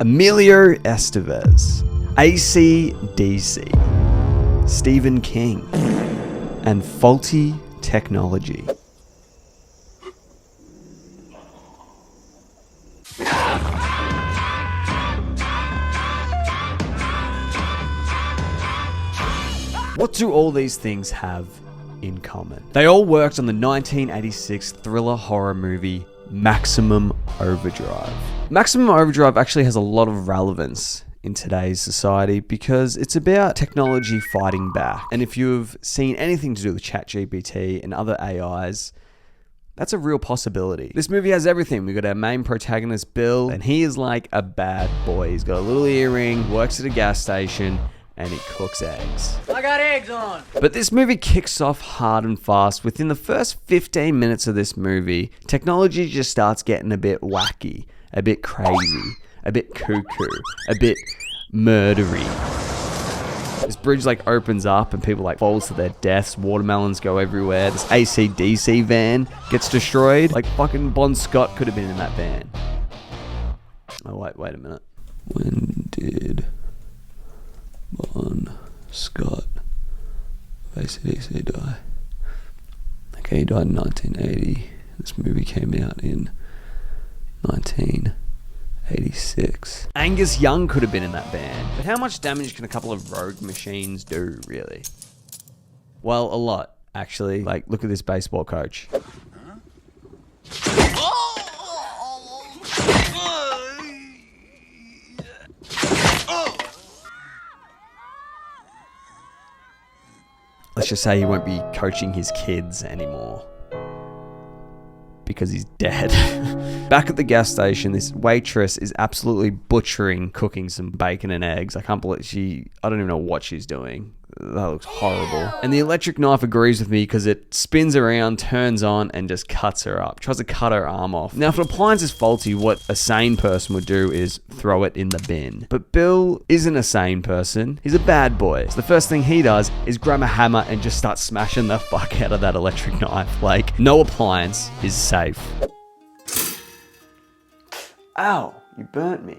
Emilio Estevez, AC/DC, Stephen King, and faulty technology. What do all these things have in common? They all worked on the 1986 thriller horror movie Maximum Overdrive. Maximum Overdrive actually has a lot of relevance in today's society because it's about technology fighting back. And if you've seen anything to do with ChatGPT and other AIs, that's a real possibility. This movie has everything. We've got our main protagonist, Bill, and he is like a bad boy. He's got a little earring, works at a gas station, and he cooks eggs. I got eggs on! But this movie kicks off hard and fast. Within the first 15 minutes of this movie, technology just starts getting a bit wacky, a bit crazy, a bit cuckoo, a bit murdery. This bridge like opens up and people like falls to their deaths. Watermelons go everywhere. This AC/DC van gets destroyed. Like fucking Bon Scott could have been in that van. Oh wait a minute. When did Bon Scott of AC/DC die? Okay, he died in 1980. This movie came out in 1986. Angus Young could have been in that band. But how much damage can a couple of rogue machines do, really? Well, a lot, actually. Like, look at this baseball coach. Let's just say he won't be coaching his kids anymore because he's dead. Back at the gas station, this waitress is absolutely butchering cooking some bacon and eggs. I can't believe I don't even know what she's doing. That looks horrible. And the electric knife agrees with me because it spins around, turns on, and just cuts her up. Tries to cut her arm off. Now, if an appliance is faulty, what a sane person would do is throw it in the bin. But Bill isn't a sane person. He's a bad boy. So the first thing he does is grab a hammer and just start smashing the fuck out of that electric knife. Like, no appliance is safe. Ow, you burnt me.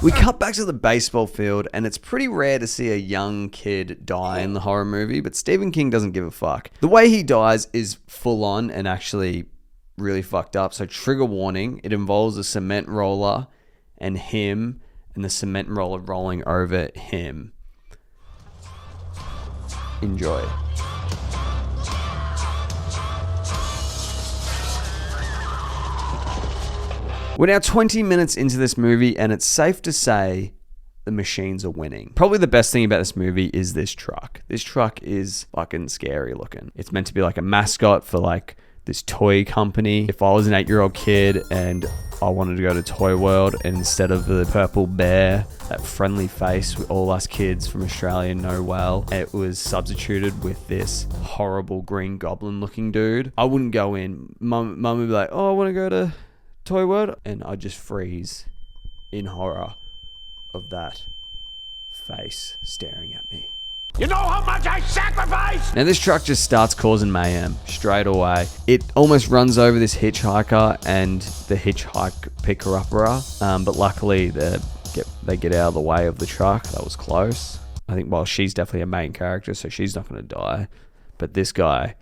We cut back to the baseball field, and it's pretty rare to see a young kid die in the horror movie, but Stephen King doesn't give a fuck. The way he dies is full on and actually really fucked up. So trigger warning, it involves a cement roller and him and the cement roller rolling over him. Enjoy. We're now 20 minutes into this movie, and it's safe to say the machines are winning. Probably the best thing about this movie is this truck. This truck is fucking scary looking. It's meant to be like a mascot for like this toy company. If I was an 8-year-old kid and I wanted to go to Toy World, and instead of the purple bear, that friendly face all us kids from Australia know well, it was substituted with this horrible green goblin looking dude, I wouldn't go in. Mum would be like, oh, I want to go to Toy World, and I'd just freeze in horror of that face staring at me. You know how much I sacrificed? Now this truck just starts causing mayhem straight away. It almost runs over this hitchhiker and the picker-upper, but luckily they get out of the way of the truck. That was close. I think, well, she's definitely a main character, so she's not going to die. But this guy,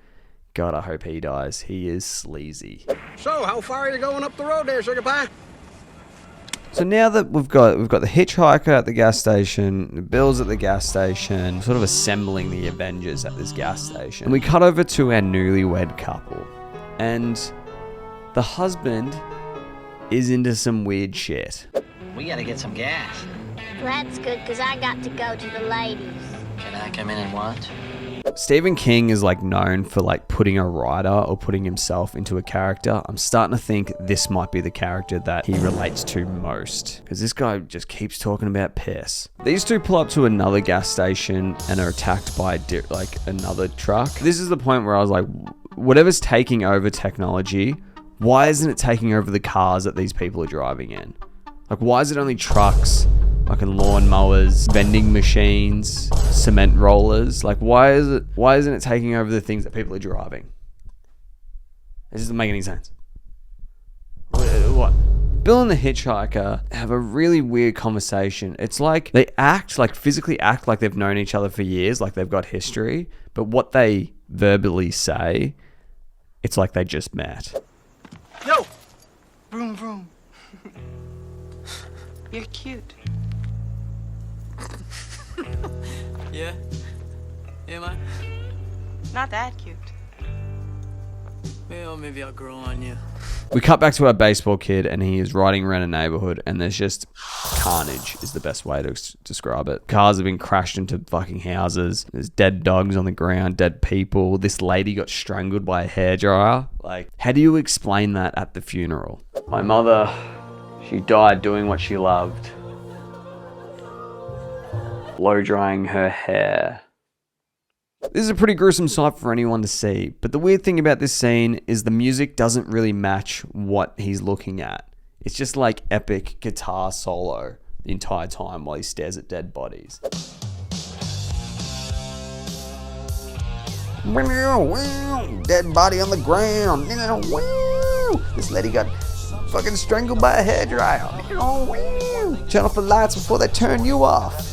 God, I hope he dies. He is sleazy. So, how far are you going up the road there, sugar pie? So now that we've got the hitchhiker at the gas station, Bill's at the gas station, sort of assembling the Avengers at this gas station. And we cut over to our newlywed couple. And the husband is into some weird shit. We gotta get some gas. That's good, because I got to go to the ladies. Can I come in and watch? Stephen King is like known for like putting a writer or putting himself into a character. I'm starting to think this might be the character that he relates to most, because this guy just keeps talking about piss. These two pull up to another gas station and are attacked by like another truck. This is the point where I was like, whatever's taking over technology, why isn't it taking over the cars that these people are driving in? Like, why is it only trucks, fucking lawnmowers, vending machines, cement rollers? Like, why isn't it taking over the things that people are driving? This doesn't make any sense. Bill and the hitchhiker have a really weird conversation. It's like they physically act like they've known each other for years, like they've got history, but what they verbally say, it's like they just met. Yo! Vroom, vroom. You're cute. Yeah? Am I? Not that cute. Well, maybe I'll grow on you. We cut back to our baseball kid, and he is riding around a neighborhood, and there's just carnage is the best way to describe it. Cars have been crashed into fucking houses. There's dead dogs on the ground, dead people. This lady got strangled by a hairdryer. Like, how do you explain that at the funeral? My mother, she died doing what she loved. Blow drying her hair. This is a pretty gruesome sight for anyone to see, but the weird thing about this scene is the music doesn't really match what he's looking at. It's just like epic guitar solo the entire time while he stares at dead bodies. Dead body on the ground. This lady got fucking strangled by a hairdryer. Turn off the lights before they turn you off.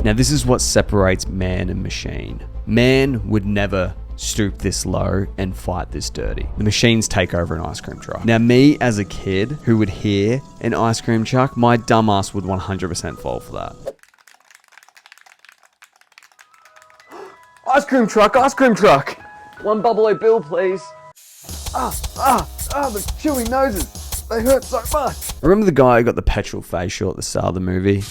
Now this is what separates man and machine. Man would never stoop this low and fight this dirty. The machines take over an ice cream truck. Now me as a kid who would hear an ice cream truck, my dumbass would 100% fall for that. Ice cream truck, ice cream truck. One Bubble O Bill, please. The chewy noses. They hurt so much. Remember the guy who got the petrol facial at the start of the movie?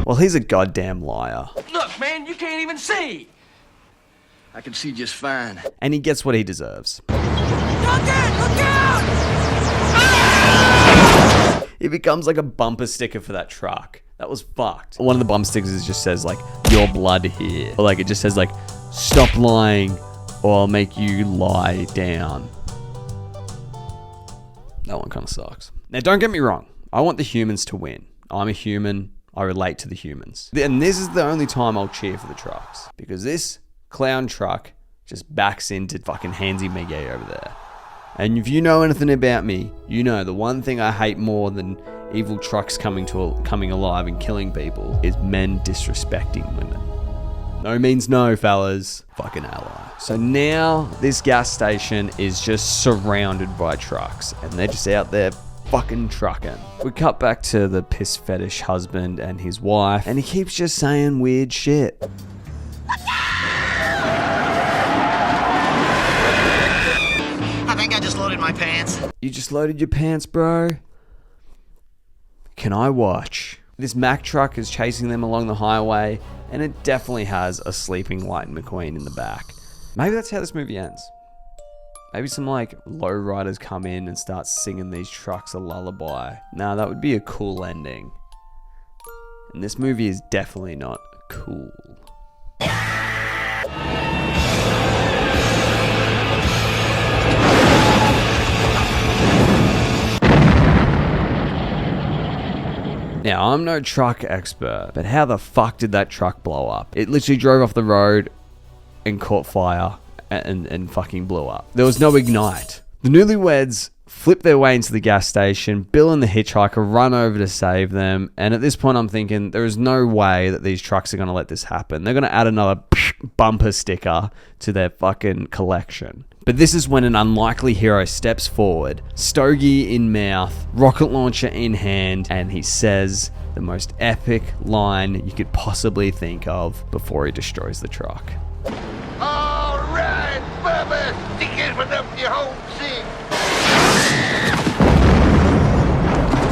Well, he's a goddamn liar. Look, man, you can't even see. I can see just fine. And he gets what he deserves. Look out! It becomes like a bumper sticker for that truck. That was fucked. One of the bumper stickers just says like, your blood here. Or like, it just says like, stop lying or I'll make you lie down. That one kind of sucks. Now, don't get me wrong. I want the humans to win. I'm a human. I relate to the humans. And this is the only time I'll cheer for the trucks. Because this clown truck just backs into fucking Handsy Miggy over there. And if you know anything about me, you know the one thing I hate more than evil trucks coming alive and killing people is men disrespecting women. No means no, fellas. Fucking ally. So now this gas station is just surrounded by trucks. And they're just out there fucking trucking. We cut back to the piss fetish husband and his wife, and he keeps just saying weird shit. I think I just loaded my pants. You just loaded your pants, bro? Can I watch? This Mack truck is chasing them along the highway, and it definitely has a sleeping Lightning McQueen in the back. Maybe that's how this movie ends. Maybe some like lowriders come in and start singing these trucks a lullaby. Nah, that would be a cool ending. And this movie is definitely not cool. Now, I'm no truck expert, but how the fuck did that truck blow up? It literally drove off the road and caught fire and fucking blew up. There was no ignite. The newlyweds flip their way into the gas station. Bill and the hitchhiker run over to save them. And at this point, I'm thinking there is no way that these trucks are going to let this happen. They're going to add another bumper sticker to their fucking collection. But this is when an unlikely hero steps forward, stogie in mouth, rocket launcher in hand, and he says the most epic line you could possibly think of before he destroys the truck. All right, Bubba, stick it with up your whole thing.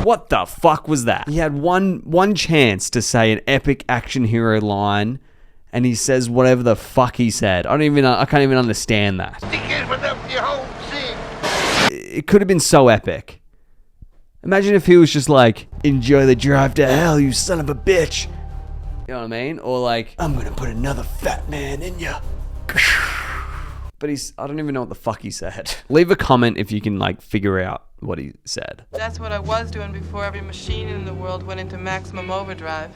What the fuck was that? He had one chance to say an epic action hero line, and he says whatever the fuck he said. I can't even understand that. Stick it with up your whole thing. It could have been so epic. Imagine if he was just like, enjoy the drive to hell, you son of a bitch. You know what I mean? Or like, I'm gonna put another fat man in ya. But I don't even know what the fuck he said. Leave a comment if you can like figure out what he said. That's what I was doing before every machine in the world went into maximum overdrive.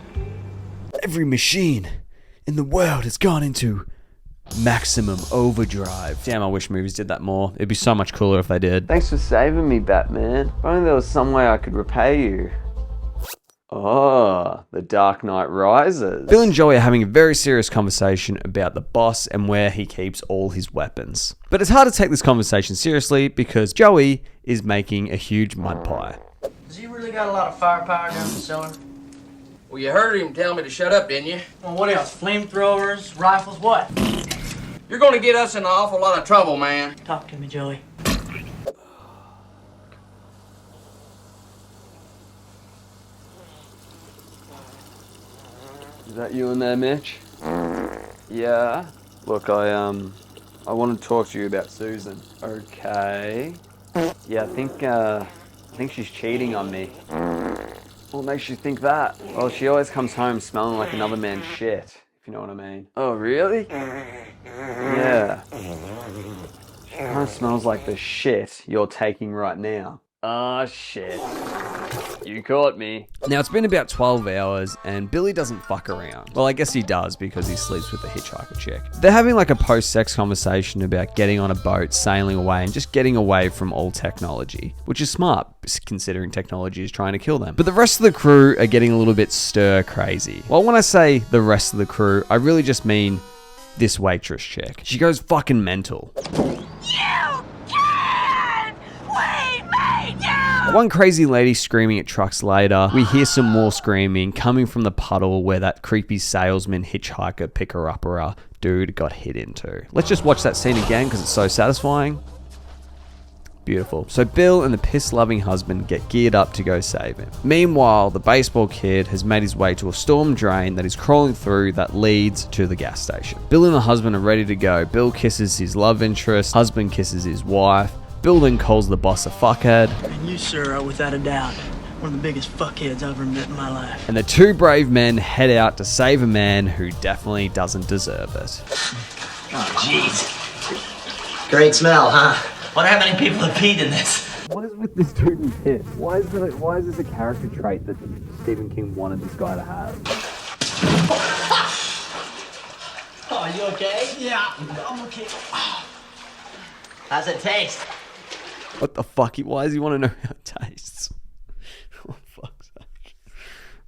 Every machine in the world has gone into Maximum overdrive. Damn, I wish movies did that more. It'd be so much cooler if they did. Thanks for saving me, Batman. If only there was some way I could repay you. Oh, The Dark Knight Rises. Bill and Joey are having a very serious conversation about the boss and where he keeps all his weapons. But it's hard to take this conversation seriously because Joey is making a huge mud pie. Has he really got a lot of firepower down in the cellar? Well, you heard him tell me to shut up, didn't you? Well, what else? Flamethrowers, rifles, what? You're gonna get us in an awful lot of trouble, man. Talk to me, Joey. Is that you in there, Mitch? Yeah. Look, I want to talk to you about Susan. Okay. Yeah, I think she's cheating on me. What makes you think that? Well, she always comes home smelling like another man's shit, if you know what I mean. Oh, really? Yeah. She kind of smells like the shit you're taking right now. Ah, shit. You caught me. Now, it's been about 12 hours, and Billy doesn't fuck around. Well, I guess he does because he sleeps with the hitchhiker chick. They're having like a post-sex conversation about getting on a boat, sailing away, and just getting away from all technology, which is smart, considering technology is trying to kill them. But the rest of the crew are getting a little bit stir-crazy. Well, when I say the rest of the crew, I really just mean this waitress chick. She goes fucking mental. One crazy lady screaming at trucks later. We hear some more screaming coming from the puddle where that creepy salesman, hitchhiker, picker-upper dude got hit into. Let's just watch that scene again because it's so satisfying. Beautiful. So Bill and the piss-loving husband get geared up to go save him. Meanwhile, the baseball kid has made his way to a storm drain that is crawling through that leads to the gas station. Bill and the husband are ready to go. Bill kisses his love interest. Husband kisses his wife. Bill then calls the boss a fuckhead. And you, sir, are without a doubt one of the biggest fuckheads I've ever met in my life. And the two brave men head out to save a man who definitely doesn't deserve it. Oh, jeez. Great smell, huh? Wonder how many people have peed in this. What is with this dude in piss? Why is this a character trait that Stephen King wanted this guy to have? Oh, you okay? Yeah, I'm okay. How's it taste? What the fuck? Why does he want to know how it tastes? Oh, fuck's sake.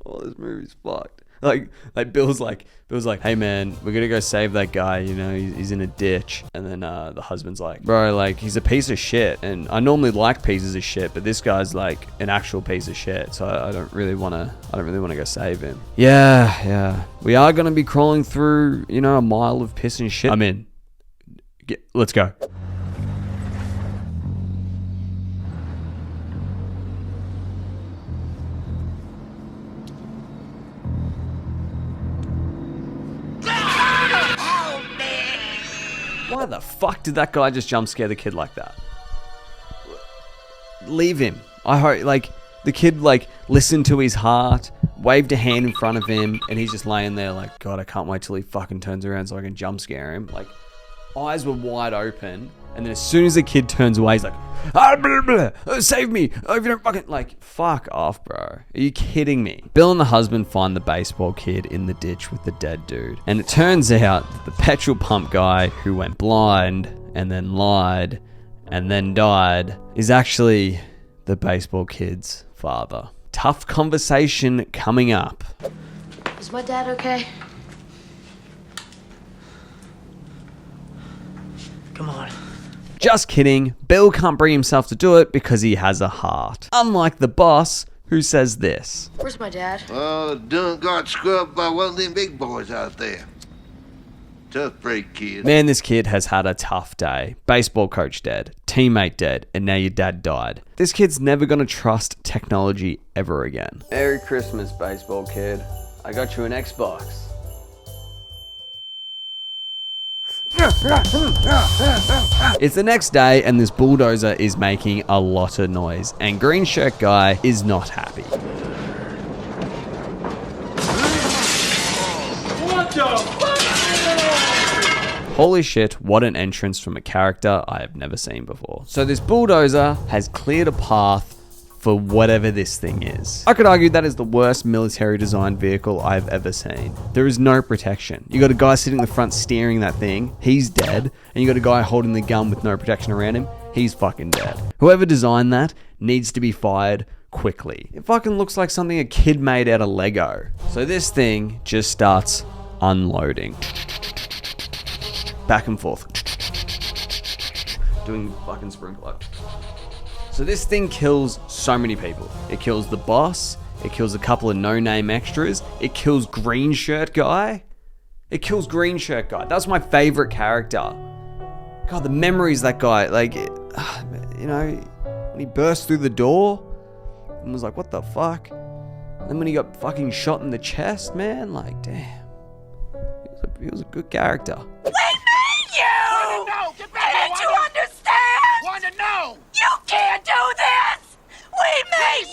Oh, this movie's fucked. Like Bill's like, hey man, we're gonna go save that guy, you know, he's in a ditch. And then the husband's like, bro, like, he's a piece of shit. And I normally like pieces of shit, but this guy's like an actual piece of shit. So I don't really wanna go save him. Yeah. We are gonna be crawling through, you know, a mile of piss and shit. I'm in. Let's go. Why the fuck did that guy just jump scare the kid like that? Leave him. I hope, like, the kid, like, listened to his heart, waved a hand in front of him, and he's just laying there like, God, I can't wait till he fucking turns around so I can jump scare him. Like, eyes were wide open, and then as soon as the kid turns away, he's like, ah, blah, blah, blah, save me. Oh, if you don't fucking, like, fuck off, bro. Are you kidding me? Bill and the husband find the baseball kid in the ditch with the dead dude. And it turns out that the petrol pump guy who went blind and then lied and then died is actually the baseball kid's father. Tough conversation coming up. Is my dad okay? Come on. Just kidding. Bill can't bring himself to do it because he has a heart. Unlike the boss, who says this. Where's my dad? Done got scrubbed by one of them big boys out there. Tough break, kid. Man, this kid has had a tough day. Baseball coach dead, teammate dead, and now your dad died. This kid's never gonna trust technology ever again. Merry Christmas, baseball kid. I got you an Xbox. It's the next day and this bulldozer is making a lot of noise and green shirt guy is not happy. What the fuck? Holy shit, what an entrance from a character I have never seen before. So this bulldozer has cleared a path for whatever this thing is. I could argue that is the worst military designed vehicle I've ever seen. There is no protection. You got a guy sitting in the front steering that thing, he's dead, and you got a guy holding the gun with no protection around him, he's fucking dead. Whoever designed that needs to be fired quickly. It fucking looks like something a kid made out of Lego. So this thing just starts unloading. Back and forth. Doing fucking sprinkler. So this thing kills so many people. It kills the boss. It kills a couple of no-name extras. It kills Green Shirt Guy. That's my favorite character. God, the memories that guy, like, you know, when he burst through the door and was like, what the fuck? And then when he got fucking shot in the chest, man, like, damn. He was a good character. We made you! Can't you understand? Want to know? You can't do this! We made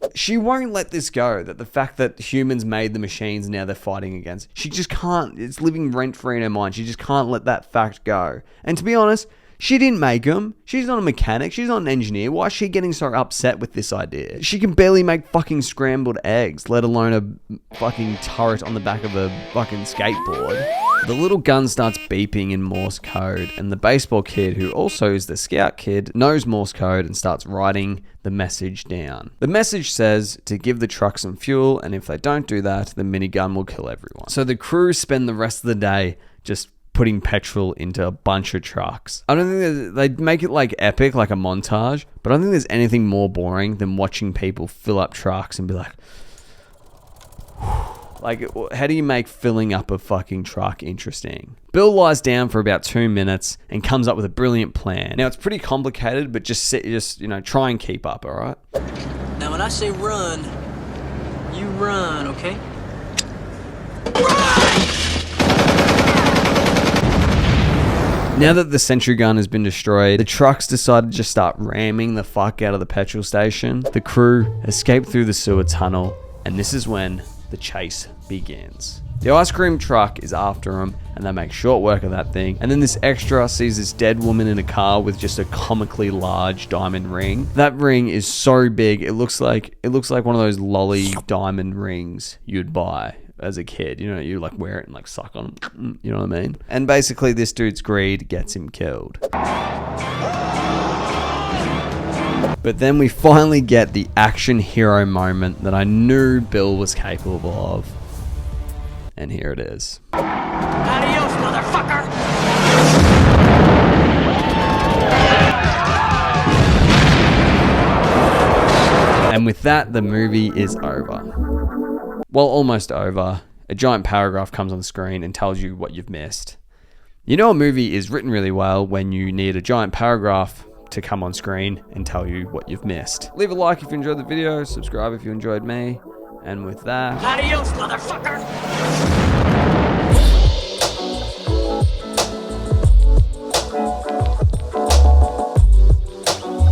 you! She won't let this go, that the fact that humans made the machines now they're fighting against. She just can't. It's living rent-free in her mind. She just can't let that fact go. And to be honest, she didn't make them. She's not a mechanic. She's not an engineer. Why is she getting so upset with this idea? She can barely make fucking scrambled eggs, let alone a fucking turret on the back of a fucking skateboard. The little gun starts beeping in Morse code, and the baseball kid, who also is the scout kid, knows Morse code and starts writing the message down. The message says to give the truck some fuel, and if they don't do that, the minigun will kill everyone. So the crew spend the rest of the day just putting petrol into a bunch of trucks. I don't think they make it like epic, like a montage, but I don't think there's anything more boring than watching people fill up trucks and be like, like, how do you make filling up a fucking truck interesting? Bill lies down for about 2 minutes and comes up with a brilliant plan. Now, it's pretty complicated, but just you know, try and keep up, all right? Now, when I say run, you run, okay? Now that the sentry gun has been destroyed, the trucks decide to just start ramming the fuck out of the petrol station. The crew escape through the sewer tunnel, and this is when the chase begins. The ice cream truck is after them, and they make short work of that thing. And then this extra sees this dead woman in a car with just a comically large diamond ring. That ring is so big, it looks like one of those lolly diamond rings you'd buy as a kid. You know, you like wear it and like suck on them. You know what I mean? And basically this dude's greed gets him killed. But then we finally get the action hero moment that I knew Bill was capable of. And here it is. Adios, motherfucker! And with that, the movie is over. Well, almost over. A giant paragraph comes on the screen and tells you what you've missed. You know a movie is written really well when you need a giant paragraph to come on screen and tell you what you've missed. Leave a like if you enjoyed the video, subscribe if you enjoyed me, and with that... Adios, motherfucker!